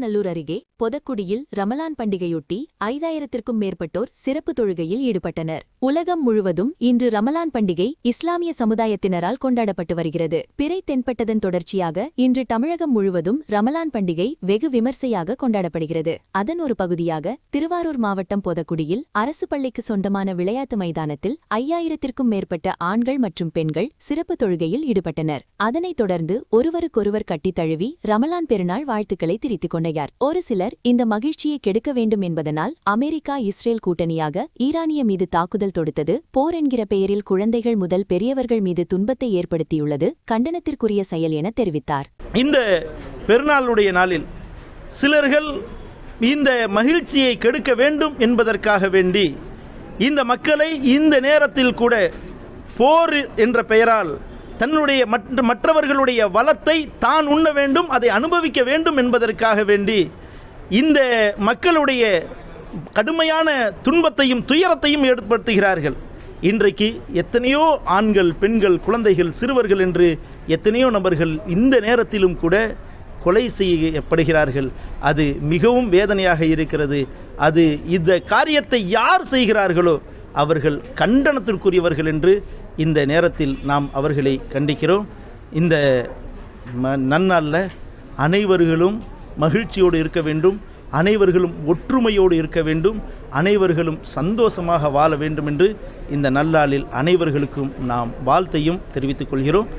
அலங்காநல்லூர் அருகே பொதக்குடியில் ரமலான் பண்டிகையொட்டி 5000த்திற்கும் மேற்பட்டோர் சிறப்பு தொழுகையில் ஈடுபட்டனர். உலகம் முழுவதும் இன்று ரமலான் பண்டிகை இஸ்லாமிய சமுதாயத்தினரால் கொண்டாடப்பட்டு வருகிறது. பிறை தென்பட்டதன் தொடர்ச்சியாக இன்று தமிழகம் முழுவதும் ரமலான் பண்டிகை வெகு விமர்சையாக கொண்டாடப்படுகிறது. அதன் ஒரு பகுதியாக திருவாரூர் மாவட்டம் பொதக்குடியில் அரசு பள்ளிக்கு சொந்தமான விளையாட்டு மைதானத்தில் 5000த்திற்கும் மேற்பட்ட ஆண்கள் மற்றும் பெண்கள் சிறப்பு தொழுகையில் ஈடுபட்டனர். அதனைத் தொடர்ந்து ஒருவருக்கொருவர் கட்டித் தழுவி ரமலான் பெருநாள் வாழ்த்துக்களை தெரிவித்துக் கொண்டனர். ஒரு சிலர் இந்த மகிழ்ச்சியை கெடுக்க வேண்டும் என்பதனால் அமெரிக்கா இஸ்ரேல் கூட்டணியாக ஈரானிய மீது தாக்குதல் தொடுத்தது, போர் என்கிற பெயரில் குழந்தைகள் முதல் பெரியவர்கள் மீது துன்பத்தை ஏற்படுத்தியுள்ளது கண்டனத்திற்குரிய செயல் என தெரிவித்தார். இந்த பெருநாளுடைய நாளில் சிலர்கள் இந்த மகிழ்ச்சியை கெடுக்க வேண்டும் என்பதற்காக வேண்டி இந்த மக்களை இந்த நேரத்தில் கூட போர் என்ற பெயரால் தன்னுடைய மற்றவர்களுடைய வளத்தை தான் உண்ண வேண்டும், அதை அனுபவிக்க வேண்டும் என்பதற்காக வேண்டி இந்த மக்களுடைய கடுமையான துன்பத்தையும் துயரத்தையும் ஏற்படுத்துகிறார்கள். இன்றைக்கு எத்தனையோ ஆண்கள், பெண்கள், குழந்தைகள், சிறுவர்கள் என்று எத்தனையோ நபர்கள் இந்த நேரத்திலும் கூட கொலை செய்யப்படுகிறார்கள். அது மிகவும் வேதனையாக இருக்கிறது. அது இந்த காரியத்தை யார் செய்கிறார்களோ அவர்கள் கண்டனத்திற்குரியவர்கள் என்று இந்த நேரத்தில் நாம் அவர்களை கண்டிக்கிறோம். இந்த நன்னாளில் அனைவர்களும் மகிழ்ச்சியோடு இருக்க வேண்டும், அனைவர்களும் ஒற்றுமையோடு இருக்க வேண்டும், அனைவர்களும் சந்தோஷமாக வாழ வேண்டும் என்று இந்த நல்லாளில் அனைவர்களுக்கும் நாம் வாழ்த்தையும் தெரிவித்துக் கொள்கிறோம்.